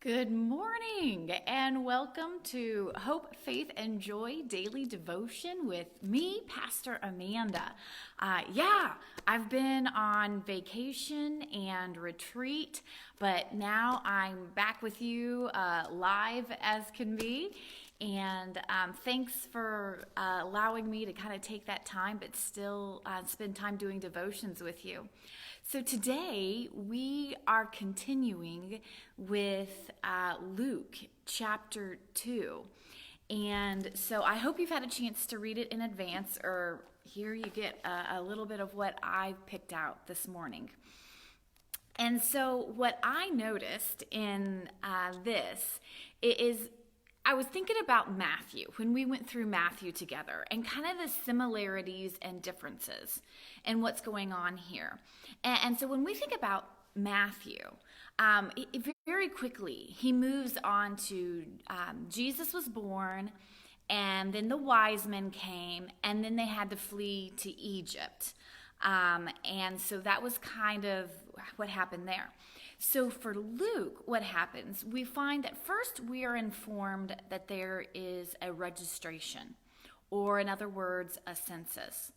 Good morning and welcome to Hope, Faith, and Joy Daily Devotion with me, Pastor Amanda. I've been on vacation and retreat, but now I'm back with you live as can be. And thanks for allowing me to kind of take that time, but still spend time doing devotions with you. So today we are continuing with Luke chapter 2. And so I hope you've had a chance to read it in advance, or here you get a little bit of what I picked out this morning. And so what I noticed in this is I was thinking about Matthew when we went through Matthew together and kind of the similarities and differences and what's going on here. And so when we think about Matthew, very quickly he moves on to Jesus was born, and then the wise men came, and then they had to flee to Egypt. And so that was kind of what happened there. So for Luke, what happens? We find that first we are informed that there is a registration, or in other words, a census.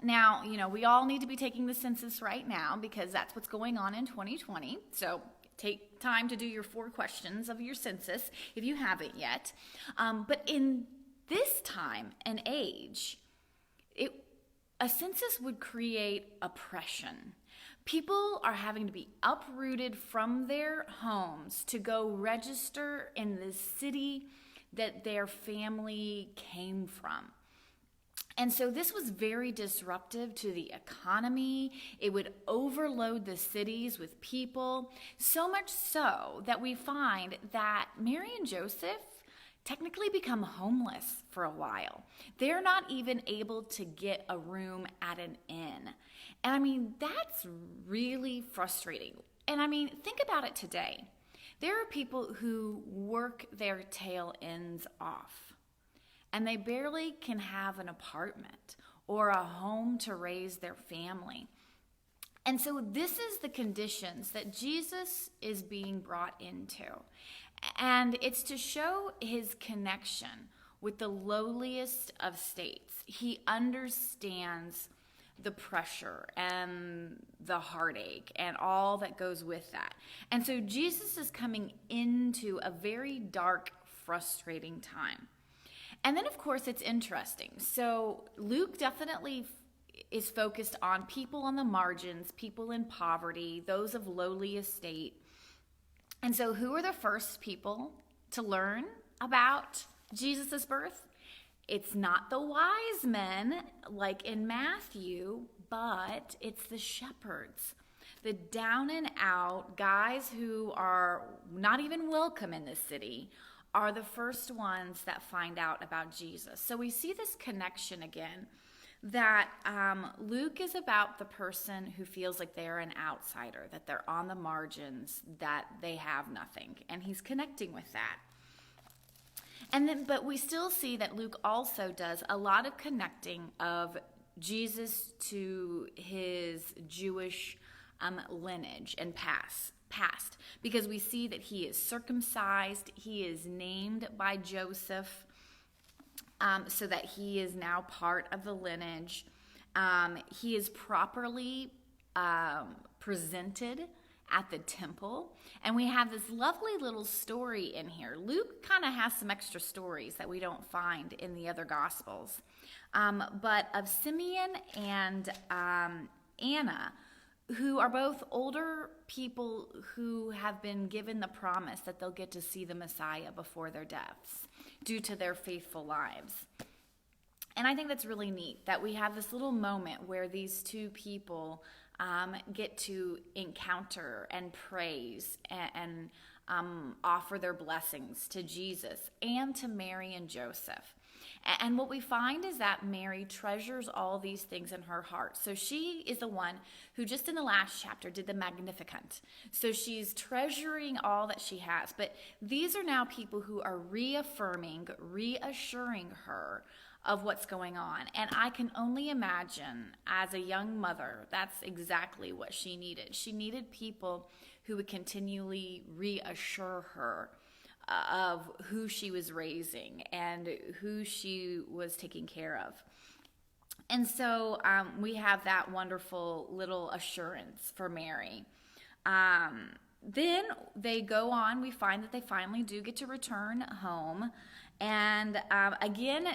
Now, we all need to be taking the census right now because that's what's going on in 2020. So take time to do your 4 questions of your census if you haven't yet. But in this time and age, a census would create oppression. People are having to be uprooted from their homes to go register in the city that their family came from. And so this was very disruptive to the economy. It would overload the cities with people, so much so that we find that Mary and Joseph technically become homeless for a while. They're not even able to get a room at an inn. And that's really frustrating. And think about it today. There are people who work their tail ends off, and they barely can have an apartment or a home to raise their family. And so this is the conditions that Jesus is being brought into. And it's to show his connection with the lowliest of states. He understands the pressure and the heartache and all that goes with that. And so Jesus is coming into a very dark, frustrating time. And then, of course, it's interesting. So Luke definitely is focused on people on the margins, people in poverty, those of lowly estate. And so who are the first people to learn about Jesus' birth? It's not the wise men like in Matthew, but it's the shepherds, the down and out guys who are not even welcome in this city are the first ones that find out about Jesus. So we see this connection again, that Luke is about the person who feels like they're an outsider, that they're on the margins, that they have nothing, and he's connecting with that. But we still see that Luke also does a lot of connecting of Jesus to his Jewish lineage and past, because we see that he is circumcised, he is named by Joseph, so that he is now part of the lineage. He is properly presented at the temple. And we have this lovely little story in here. Luke kind of has some extra stories that we don't find in the other Gospels. But of Simeon and Anna, who are both older people who have been given the promise that they'll get to see the Messiah before their deaths due to their faithful lives. And I think that's really neat that we have this little moment where these two people get to encounter and praise and offer their blessings to Jesus and to Mary and Joseph. And what we find is that Mary treasures all these things in her heart. So she is the one who just in the last chapter did the Magnificat. So she's treasuring all that she has. But these are now people who are reaffirming, reassuring her of what's going on. And I can only imagine as a young mother, that's exactly what she needed. She needed people who would continually reassure her of who she was raising and who she was taking care of. And so we have that wonderful little assurance for Mary. Then they go on. We find that they finally do get to return home. And again,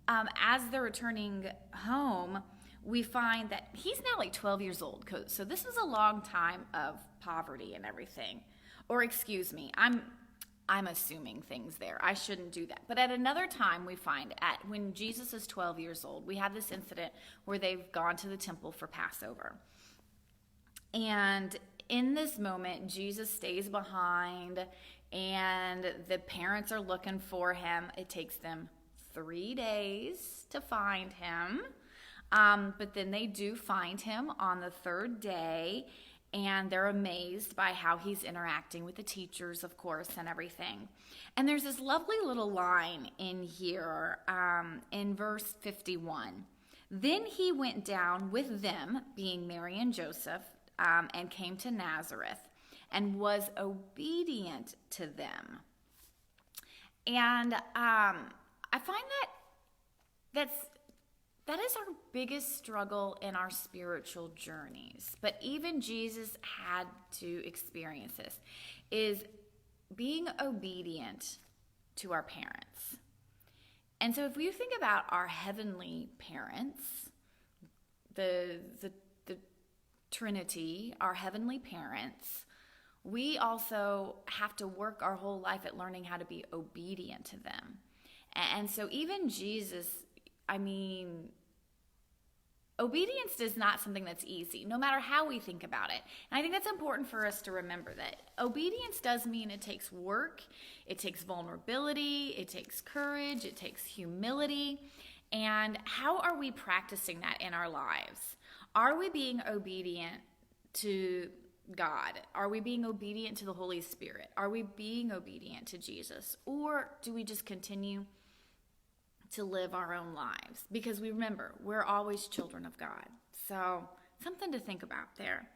as they're returning home, we find that he's now like 12 years old. So this was a long time of poverty and everything. Or excuse me, I'm assuming things there. I shouldn't do that. But at another time, we find when Jesus is 12 years old, we have this incident where they've gone to the temple for Passover. And in this moment, Jesus stays behind, and the parents are looking for him. It takes them 3 days to find him. But then they do find him on the third day, and they're amazed by how he's interacting with the teachers, of course, and everything. And there's this lovely little line in here in verse 51. Then he went down with them, being Mary and Joseph, and came to Nazareth and was obedient to them. And I find that is our biggest struggle in our spiritual journeys. But even Jesus had to experience this, is being obedient to our parents. And so if we think about our heavenly parents, the Trinity, our heavenly parents, we also have to work our whole life at learning how to be obedient to them. And so even Jesus, obedience is not something that's easy, no matter how we think about it. And I think that's important for us to remember, that obedience does mean it takes work, it takes vulnerability, it takes courage, it takes humility. And how are we practicing that in our lives? Are we being obedient to God? Are we being obedient to the Holy Spirit? Are we being obedient to Jesus? Or do we just continue to live our own lives? Because we remember, we're always children of God. So something to think about there.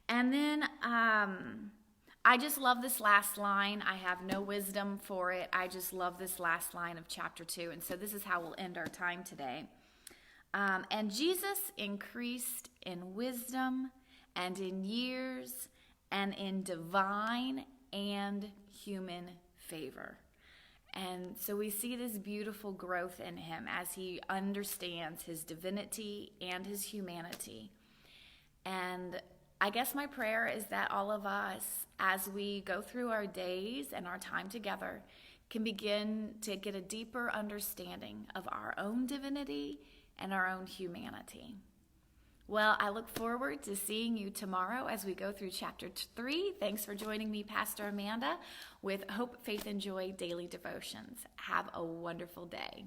And then I just love this last line. I have no wisdom for it. I just love this last line of chapter 2. And so this is how we'll end our time today. And Jesus increased in wisdom and in years and in divine and human favor. And so we see this beautiful growth in him as he understands his divinity and his humanity. And I guess my prayer is that all of us, as we go through our days and our time together, can begin to get a deeper understanding of our own divinity and our own humanity. Well, I look forward to seeing you tomorrow as we go through chapter 3. Thanks for joining me, Pastor Amanda, with Hope, Faith, and Joy Daily Devotions. Have a wonderful day.